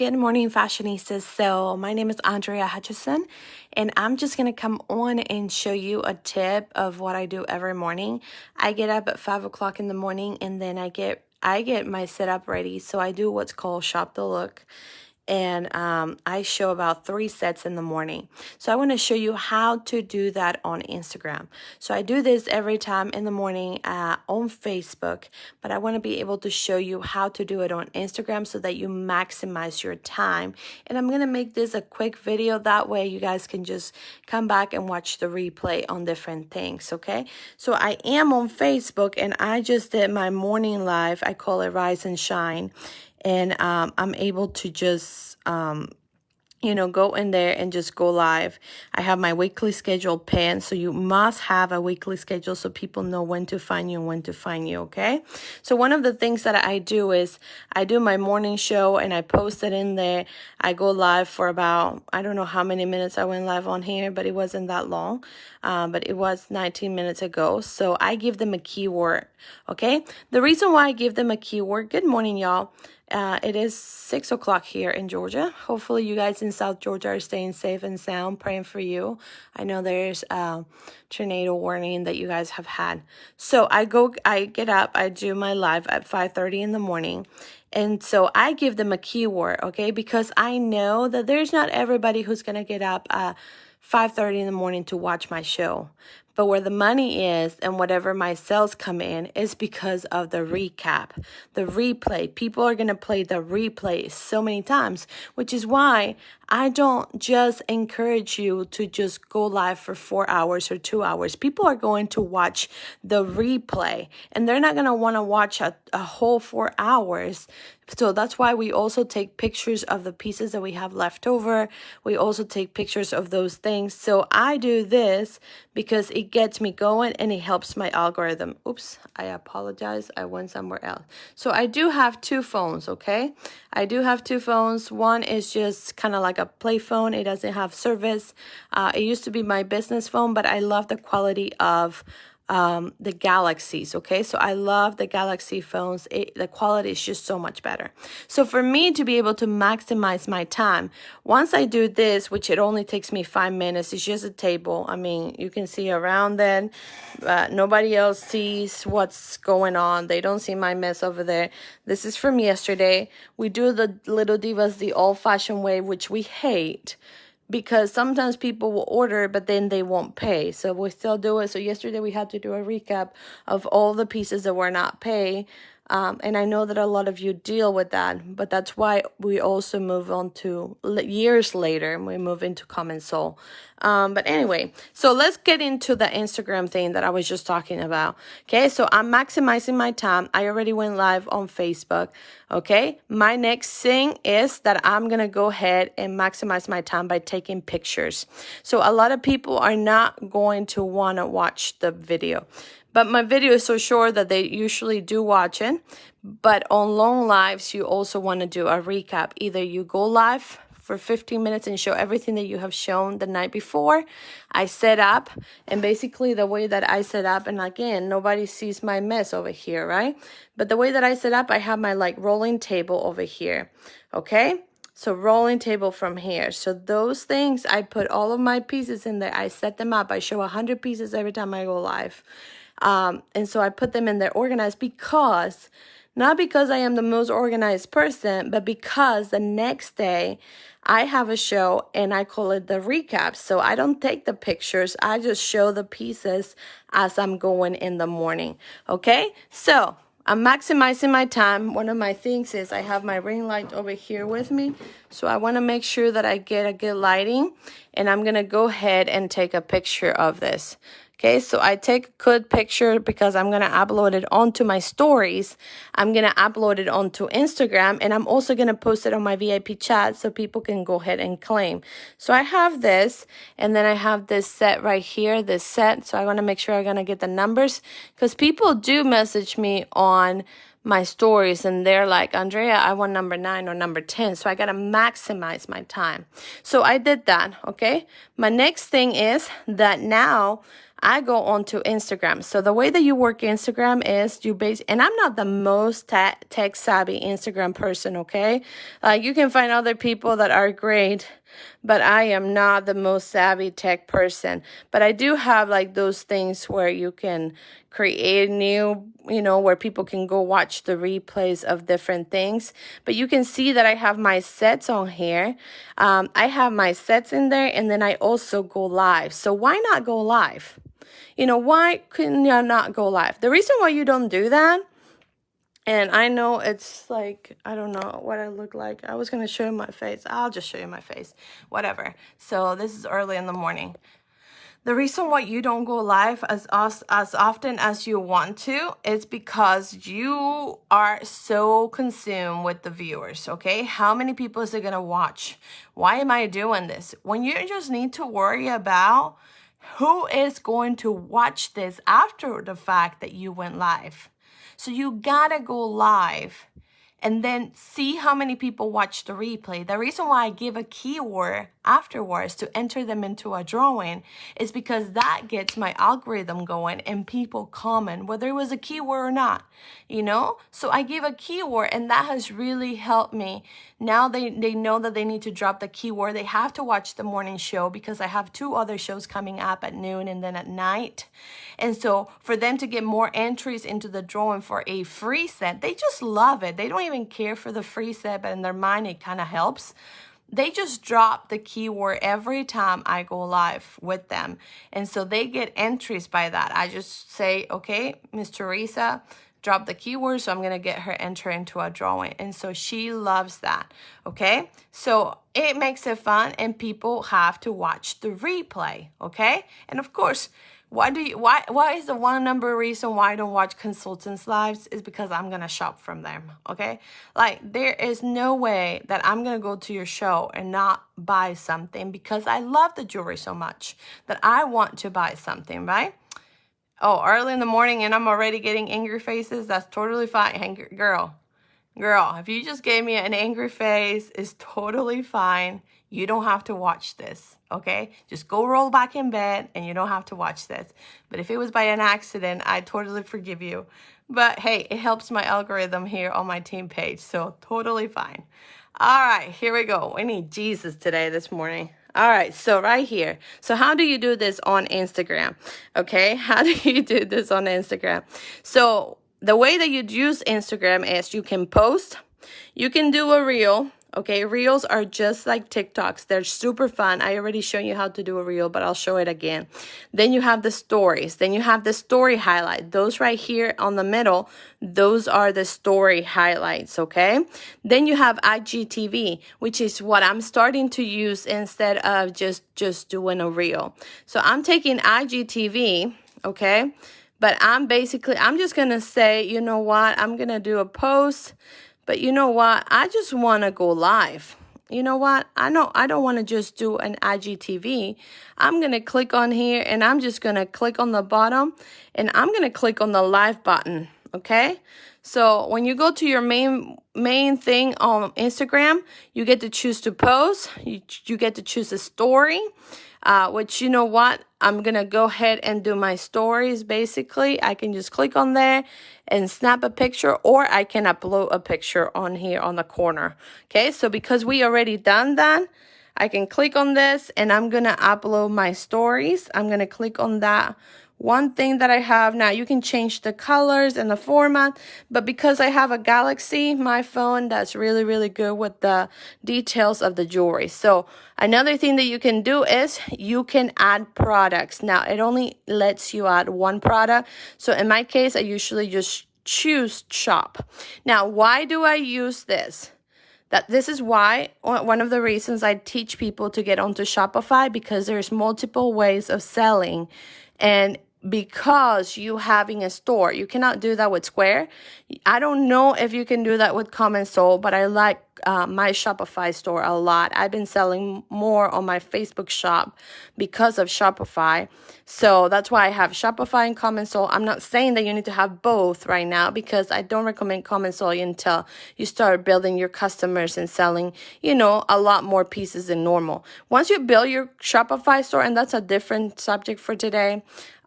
Good morning, fashionistas. So my name is Andrea Hutcheson, and I'm just going to come on and show you a tip of what I do every morning. I get up at 5 o'clock in the morning, and then I get my setup ready. So I do what's called shop the look. And I show about 3 sets in the morning. So I want to show you how to do that on Instagram. So I do this every time in the morning on Facebook, but I want to be able to show you how to do it on Instagram so that you maximize your time. And I'm going to make this a quick video. That way you guys can just come back and watch the replay on different things, okay? So I am on Facebook, and I just did my morning live. I call it Rise and Shine. And I'm able to just, go in there and just go live. I have my weekly schedule pinned, so you must have a weekly schedule so people know when to find you and when to find you, okay? So one of the things that I do is I do my morning show and I post it in there. I go live for about, I don't know how many minutes I went live on here, but it wasn't that long. But it was 19 minutes ago. So I give them a keyword, okay? The reason why I give them a keyword, good morning, y'all. It is 6 o'clock here in Georgia. Hopefully you guys in South Georgia are staying safe and sound, praying for you. I know there's a tornado warning that you guys have had. So I get up, I do my live at 5:30 in the morning. And so I give them a keyword, okay? Because I know that there's not everybody who's going to get up 5:30 in the morning to watch my show. But where the money is and whatever my sales come in is because of the recap, the replay. People are going to play the replay so many times, which is why I don't just encourage you to just go live for 4 hours or 2 hours. People are going to watch the replay, and they're not going to want to watch a whole 4 hours. So that's why we also take pictures of the pieces that we have left over. We also take pictures of those things. So I do this because it gets me going and it helps my algorithm. Oops, I apologize. I went somewhere else. So I do have 2 phones, okay? I do have 2 phones. One is just kind of like a play phone. It doesn't have service. It used to be my business phone, but I love the quality of the Galaxies, okay? So I love the Galaxy phones. The quality is just so much better. So for me to be able to maximize my time, once I do this, which it only takes me 5 minutes, it's just a table. I mean, you can see around then. Nobody else sees what's going on. They don't see my mess over there. This is from yesterday. We do the Little Divas the old-fashioned way, which we hate, because sometimes people will order, but then they won't pay. So we still do it. So yesterday we had to do a recap of all the pieces that were not paid. And I know that a lot of you deal with that, but that's why we also move on to years later, and we move into Common Soul. But anyway, so let's get into the Instagram thing that I was just talking about. Okay, so I'm maximizing my time. I already went live on Facebook. Okay, my next thing is that I'm going to go ahead and maximize my time by taking pictures. So a lot of people are not going to want to watch the video. But my video is so short that they usually do watch it. But on long lives, you also want to do a recap. Either you go live for 15 minutes and show everything that you have shown the night before. I set up, and basically the way that I set up, and again, nobody sees my mess over here, right? But the way that I set up, I have my rolling table over here, okay? So rolling table from here. So those things, I put all of my pieces in there. I set them up. I show 100 pieces every time I go live. And so I put them in there organized because, not because I am the most organized person, but because the next day I have a show and I call it the recap. So I don't take the pictures. I just show the pieces as I'm going in the morning. Okay. So I'm maximizing my time. One of my things is I have my ring light over here with me. So I want to make sure that I get a good lighting, and I'm going to go ahead and take a picture of this. Okay, so I take a good picture because I'm going to upload it onto my stories. I'm going to upload it onto Instagram, and I'm also going to post it on my VIP chat so people can go ahead and claim. So I have this, and then I have this set right here, this set. So I want to make sure I'm going to get the numbers, because people do message me on my stories and they're like, Andrea, I want number 9 or number 10. So I got to maximize my time. So I did that. Okay. My next thing is that now I go onto Instagram. So the way that you work Instagram is and I'm not the most tech savvy Instagram person, okay? You can find other people that are great, but I am not the most savvy tech person. But I do have like those things where you can create new, where people can go watch the replays of different things. But you can see that I have my sets on here. I have my sets in there, and then I also go live. So why not go live? Why can you not go live? The reason why you don't do that, and I know it's like, I don't know what I look like. I was going to show you my face. I'll just show you my face. Whatever. So this is early in the morning. The reason why you don't go live as often as you want to is because you are so consumed with the viewers, okay? How many people is it going to watch? Why am I doing this? When you just need to worry about who is going to watch this after the fact that you went live. So you gotta go live and then see how many people watch the replay. The reason why I give a keyword afterwards to enter them into a drawing is because that gets my algorithm going and people comment whether it was a keyword or not, So I give a keyword, and that has really helped me. Now they know that they need to drop the keyword. They have to watch the morning show because I have 2 other shows coming up at noon and then at night. And so for them to get more entries into the drawing for a free set, they just love it. They don't even care for the free set, but in their mind it kind of helps. They just drop the keyword every time I go live with them. And so they get entries by that. I just say, okay, Miss Teresa, drop the keyword, so I'm going to get her enter into a drawing. And so she loves that, okay? So it makes it fun, and people have to watch the replay, okay? And of course, why is the one number reason why I don't watch consultants' lives is because I'm going to shop from them, okay? Like, there is no way that I'm going to go to your show and not buy something because I love the jewelry so much that I want to buy something, right? Oh, early in the morning and I'm already getting angry faces? That's totally fine. Girl, if you just gave me an angry face, it's totally fine. You don't have to watch this, okay? Just go roll back in bed and you don't have to watch this. But if it was by an accident, I totally forgive you. But hey, it helps my algorithm here on my team page, so totally fine. All right, here we go. We need Jesus today this morning. All right, so right here. So how do you do this on Instagram? Okay, how do you do this on Instagram? So the way that you use Instagram is you can post, you can do a reel. Okay, reels are just like TikToks. They're super fun. I already shown you how to do a reel, but I'll show it again. Then you have the stories. Then you have the story highlight. Those right here on the middle, those are the story highlights, okay? Then you have IGTV, which is what I'm starting to use instead of just doing a reel. So I'm taking IGTV, okay? But I'm just going to say, you know what? I'm going to do a post. But you know what? I just want to go live. You know what? I don't want to just do an IGTV. I'm going to click on here and I'm just going to click on the bottom and I'm going to click on the live button. Okay? So when you go to your main thing on Instagram, you get to choose to post. You get to choose a story. Which, you know what? I'm going to go ahead and do my stories. Basically, I can just click on there and snap a picture, or I can upload a picture on here on the corner. Okay, so because we already done that, I can click on this and I'm going to upload my stories. I'm going to click on that one thing that I have. Now you can change the colors and the format, but because I have a Galaxy, my phone, that's really, really good with the details of the jewelry. So another thing that you can do is you can add products. Now it only lets you add one product. So in my case, I usually just choose shop. Now, why do I use this? This is why, one of the reasons I teach people to get onto Shopify, because there's multiple ways of selling. And because you having a store, you cannot do that with Square. I don't know if you can do that with Common Soul, but I like my Shopify store a lot. I've been selling more on my Facebook shop because of Shopify. So that's why I have Shopify and Common Soul. I'm not saying that you need to have both right now, because I don't recommend Common Soul until you start building your customers and selling, a lot more pieces than normal. Once you build your Shopify store, and that's a different subject for today,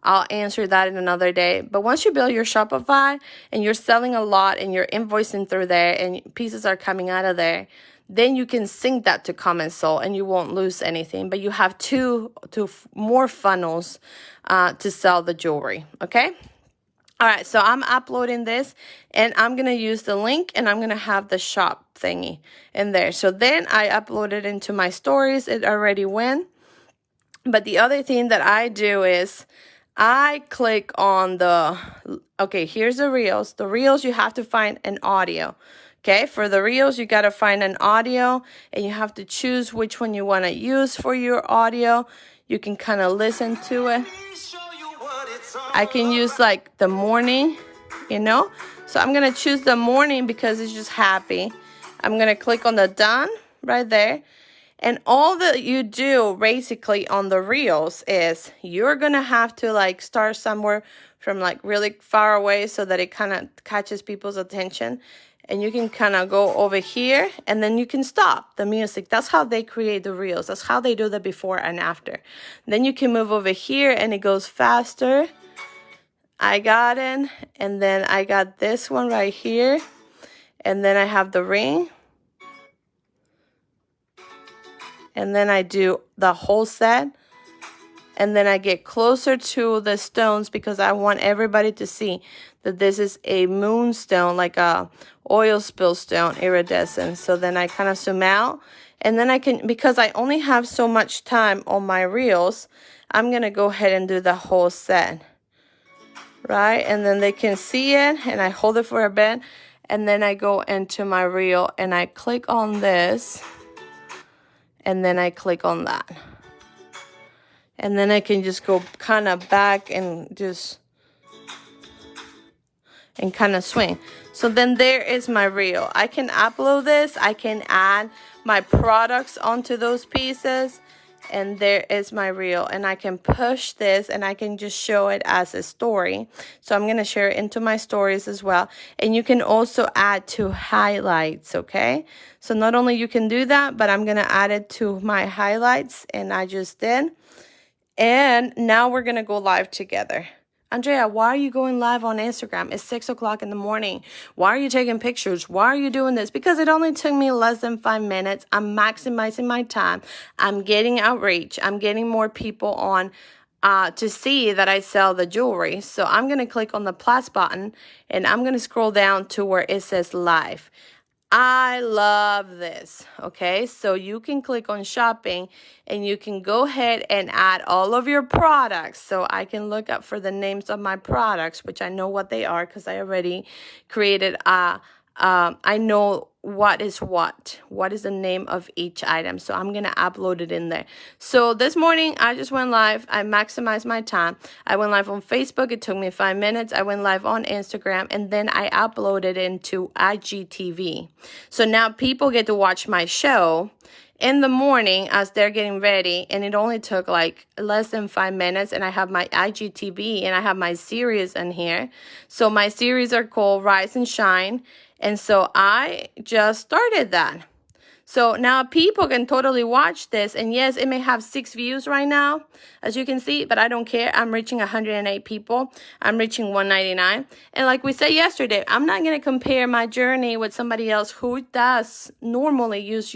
I'll answer that in another day. But once you build your Shopify and you're selling a lot and you're invoicing through there and pieces are coming out of there, then you can sync that to Comment Sold and you won't lose anything. But you have two more funnels to sell the jewelry, okay? All right, so I'm uploading this and I'm going to use the link and I'm going to have the shop thingy in there. So then I upload it into my stories. It already went. But the other thing that I do is I click on okay, here's the reels. The reels, you have to find an audio. Okay, for the reels, you got to find an audio and you have to choose which one you want to use for your audio. You can kind of listen to it. I can use like the morning, you know. So I'm going to choose the morning because it's just happy. I'm going to click on the done right there. And all that you do basically on the reels is you're going to have to like start somewhere from like really far away so that it kind of catches people's attention. And you can kind of go over here and then you can stop the music. That's how they create the reels. That's how they do the before and after. Then you can move over here and it goes faster. I got it. And then I got this one right here. And then I have the ring. And then I do the whole set. And then I get closer to the stones because I want everybody to see that this is a moonstone, like a oil spill stone, iridescent. So then I kind of zoom out. And then I can, because I only have so much time on my reels, I'm going to go ahead and do the whole set. Right? And then they can see it. And I hold it for a bit. And then I go into my reel and I click on this. And then I click on that. And then I can just go kind of back and just and kind of swing. So then there is my reel. I can upload this. I can add my products onto those pieces. And there is my reel. And I can push this and I can just show it as a story. So I'm going to share it into my stories as well. And you can also add to highlights, okay? So not only you can do that, but I'm going to add it to my highlights. And I just did. And now we're going to go live together. Andrea, why are you going live on Instagram? It's 6 o'clock in the morning. Why are you taking pictures? Why are you doing this? Because it only took me less than 5 minutes. I'm maximizing my time. I'm getting outreach. I'm getting more people on to see that I sell the jewelry. So I'm going to click on the plus button and I'm going to scroll down to where it says live. I love this, okay? So you can click on shopping and you can go ahead and add all of your products. So I can look up for the names of my products, which I know what they are because I already created I know what is the name of each item. So I'm going to upload it in there. So this morning I just went live. I maximized my time. I went live on Facebook. It took me 5 minutes. I went live on Instagram and then I uploaded into IGTV. So now people get to watch my show in the morning as they're getting ready, and it only took like less than 5 minutes. And I have my IGTV and I have my series in here. So my series are called Rise and Shine. And so I just started that. So now people can totally watch this. And yes, it may have 6 views right now, as you can see, but I don't care. I'm reaching 108 people. I'm reaching 199. And like we said yesterday, I'm not going to compare my journey with somebody else who does normally use,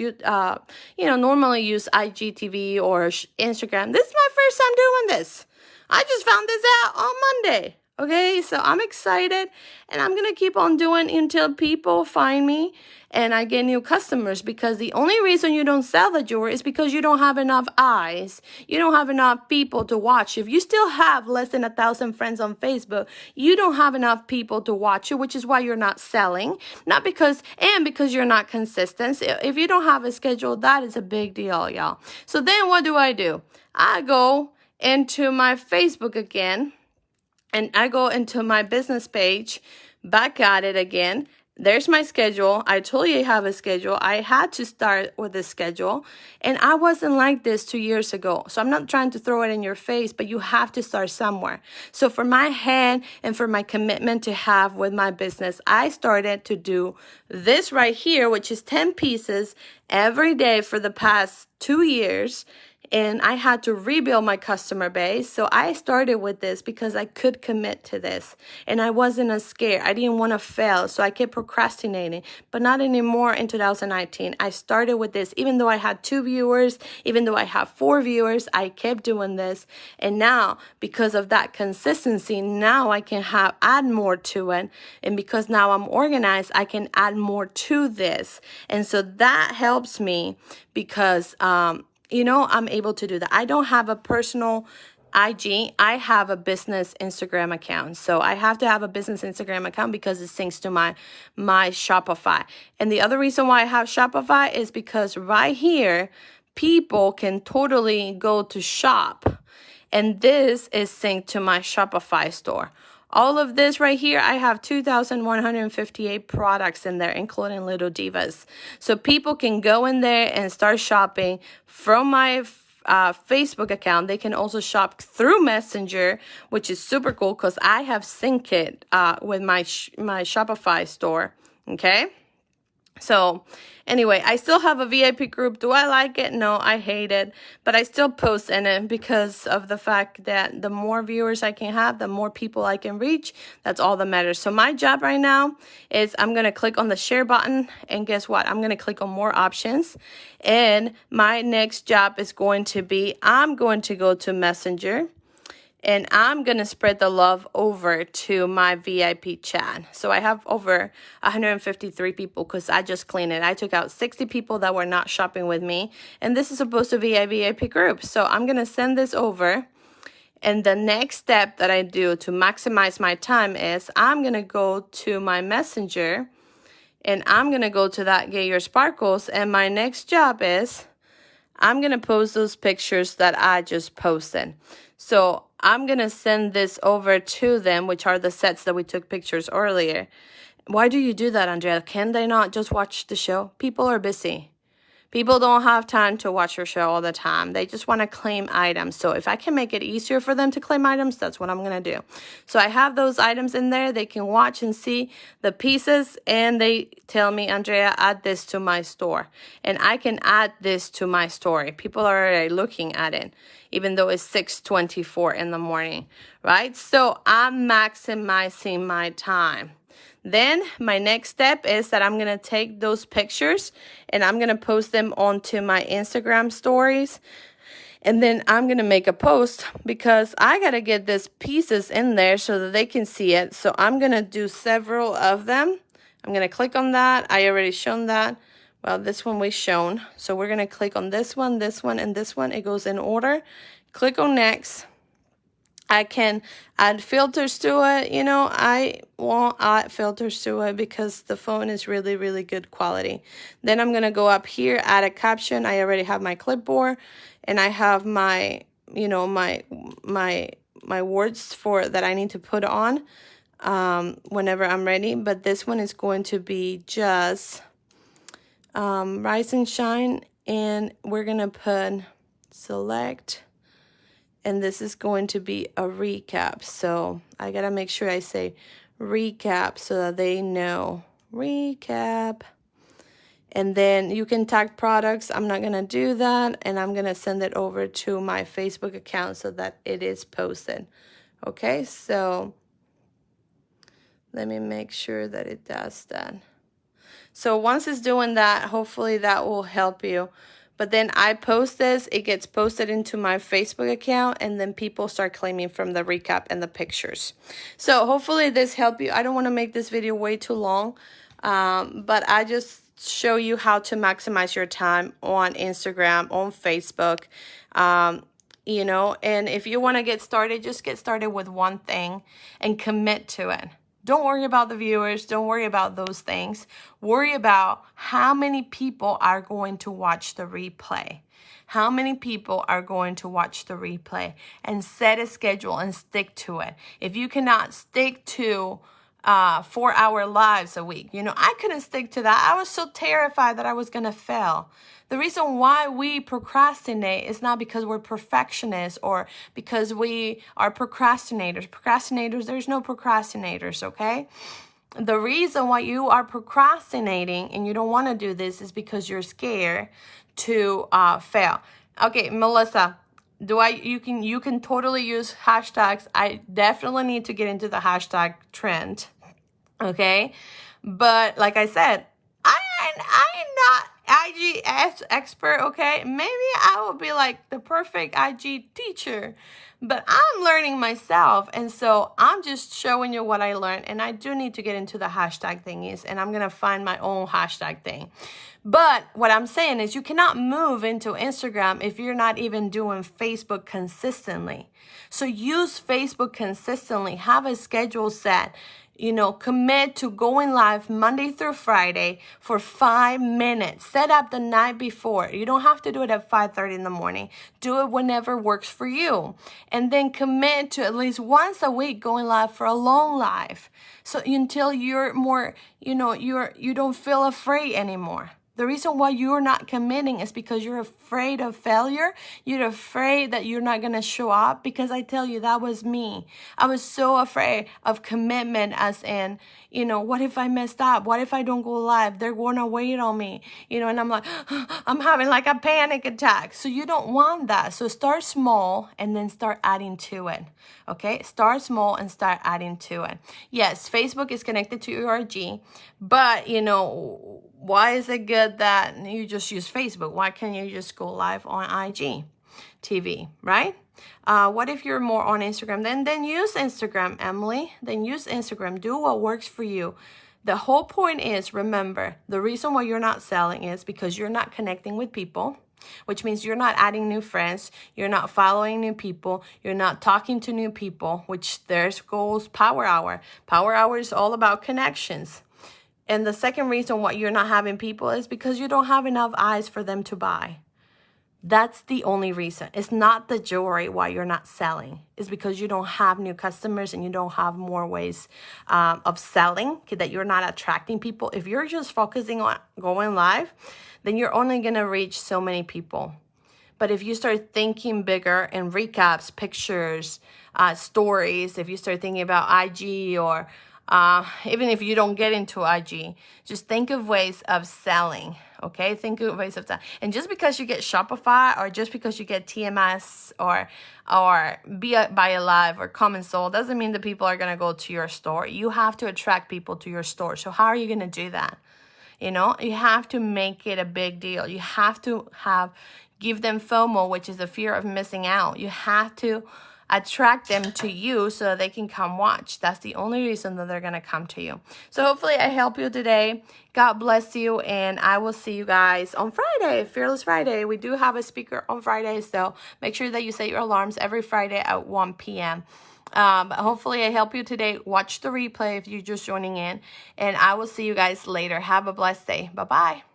normally use IGTV or Instagram. This is my first time doing this. I just found this out on Monday. Okay, so I'm excited and I'm going to keep on doing until people find me and I get new customers, because the only reason you don't sell the jewelry is because you don't have enough eyes. You don't have enough people to watch. If you still have less than 1,000 friends on Facebook, you don't have enough people to watch you, which is why you're not selling. Because you're not consistent. If you don't have a schedule, that is a big deal, y'all. So then what do? I go into my Facebook again. And I go into my business page, back at it again. There's my schedule. I told you I have a schedule. I had to start with a schedule. And I wasn't like this 2 years ago. So I'm not trying to throw it in your face, but you have to start somewhere. So for my head and for my commitment to have with my business, I started to do this right here, which is 10 pieces every day for the past 2 years. and I had to rebuild my customer base. So I started with this because I could commit to this and I wasn't as scared. I didn't want to fail, so I kept procrastinating, but not anymore in 2019. I started with this, even though I had 2 viewers, even though I have 4 viewers, I kept doing this. And now, because of that consistency, now I can add more to it. And because now I'm organized, I can add more to this. And so that helps me because, you know, I'm able to do that. I don't have a personal IG. I have a business Instagram account. So I have to have a business Instagram account because it syncs to my Shopify. And the other reason why I have Shopify is because right here, people can totally go to shop. And this is synced to my Shopify store. All of this right here, I have 2,158 products in there, including Little Divas. So people can go in there and start shopping from my Facebook account. They can also shop through Messenger, which is super cool because I have synced it with my Shopify store. Okay. So anyway, I still have a VIP group. Do I like it? No, I hate it. But I still post in it because of the fact that the more viewers I can have, the more people I can reach. That's all that matters. So my job right now is I'm going to click on the share button. And guess what? I'm going to click on more options. And my next job is going to be, I'm going to go to Messenger. And I'm going to spread the love over to my VIP chat. So I have over 153 people because I just cleaned it. I took out 60 people that were not shopping with me. And this is supposed to be a VIP group. So I'm going to send this over. And the next step that I do to maximize my time is I'm going to go to my Messenger. And I'm going to go to that Get Your Sparkles. And my next job is I'm going to post those pictures that I just posted. So I'm going to send this over to them, which are the sets that we took pictures earlier. Why do you do that, Andrea? Can they not just watch the show? People are busy. People don't have time to watch your show all the time. They just want to claim items. So if I can make it easier for them to claim items, that's what I'm going to do. So I have those items in there. They can watch and see the pieces. And they tell me, Andrea, add this to my store. And I can add this to my story. People are already looking at it, even though it's 6:24 in the morning, right? So I'm maximizing my time. Then my next step is that I'm going to take those pictures and I'm going to post them onto my Instagram stories. And then I'm going to make a post because I got to get these pieces in there so that they can see it. So I'm going to do several of them. I'm going to click on that. I already shown that. Well, this one we shown. So we're going to click on this one, and this one. It goes in order. Click on next. I can add filters to it. You know, I won't add filters to it because the phone is really, really good quality. Then I'm going to go up here, add a caption. I already have my clipboard and I have my, you know, my words for that I need to put on whenever I'm ready. But this one is going to be just Rise and Shine. And we're going to put select. And this is going to be a recap. So I got to make sure I say recap so that they know. Recap. And then you can tag products. I'm not going to do that. And I'm going to send it over to my Facebook account so that it is posted. Okay, so let me make sure that it does that. So once it's doing that, hopefully that will help you. But then I post this, it gets posted into my Facebook account, and then people start claiming from the recap and the pictures. So hopefully this helped you. I don't want to make this video way too long, but I just show you how to maximize your time on Instagram, on Facebook, you know, and if you want to get started, just get started with one thing and commit to it. Don't worry about the viewers. Don't worry about those things. Worry about how many people are going to watch the replay. How many people are going to watch the replay, and set a schedule and stick to it. If you cannot stick to 4-hour lives a week, you know, I couldn't stick to that. I was so terrified that I was going to fail. The reason why we procrastinate is not because we're perfectionists or because we are procrastinators. Procrastinators, there's no procrastinators, okay? The reason why you are procrastinating and you don't want to do this is because you're scared to fail. Okay, Melissa, you can totally use hashtags. I definitely need to get into the hashtag trend. Okay, but like I said, I'm not IG expert. Okay, maybe I will be like the perfect IG teacher, but I'm learning myself, and so I'm just showing you what I learned. And I do need to get into the hashtag thingies, and I'm gonna find my own hashtag thing. But what I'm saying is you cannot move into Instagram if you're not even doing Facebook consistently. So use Facebook consistently. Have a schedule set. Commit to going live Monday through Friday for 5 minutes. Set up the night before. You don't have to do it at 5:30 in the morning. Do it whenever works for you. And then commit to at least once a week going live for a long live. So until you're more, you don't feel afraid anymore. The reason why you're not committing is because you're afraid of failure. You're afraid that you're not going to show up, because I tell you, that was me. I was so afraid of commitment, as in, what if I messed up? What if I don't go live? They're going to wait on me, and I'm like, I'm having like a panic attack. So you don't want that. So start small and then start adding to it. Okay, start small and start adding to it. Yes, Facebook is connected to your IG, but why is it good that you just use Facebook? Why can't you just go live on IG TV, right? What if you're more on Instagram? Then use Instagram, Emily. Then use Instagram. Do what works for you. The whole point is, remember, the reason why you're not selling is because you're not connecting with people, which means you're not adding new friends, you're not following new people, you're not talking to new people, which there's goes Power Hour. Power Hour is all about connections. And the second reason why you're not having people is because you don't have enough eyes for them to buy. That's the only reason. It's not the jewelry why you're not selling. It's because you don't have new customers and you don't have more ways of selling, that you're not attracting people. If you're just focusing on going live, then you're only going to reach so many people. But if you start thinking bigger in recaps, pictures, stories, if you start thinking about IG, or even if you don't get into IG, just think of ways of selling. Okay, think of ways of selling. And just because you get Shopify, or just because you get TMS, or Buy a Live or Come and Sold, doesn't mean that people are going to go to your store. You have to attract people to your store. So how are you going to do that? You have to make it a big deal. You have to give them FOMO, which is the fear of missing out. You have to attract them to you so they can come watch. That's the only reason that they're going to come to you. So hopefully I help you today. God bless you, and I will see you guys on Friday, Fearless Friday. We do have a speaker on Friday, so make sure that you set your alarms every Friday at 1 p.m. Hopefully I help you today. Watch the replay if you're just joining in, and I will see you guys later. Have a blessed day. Bye-bye.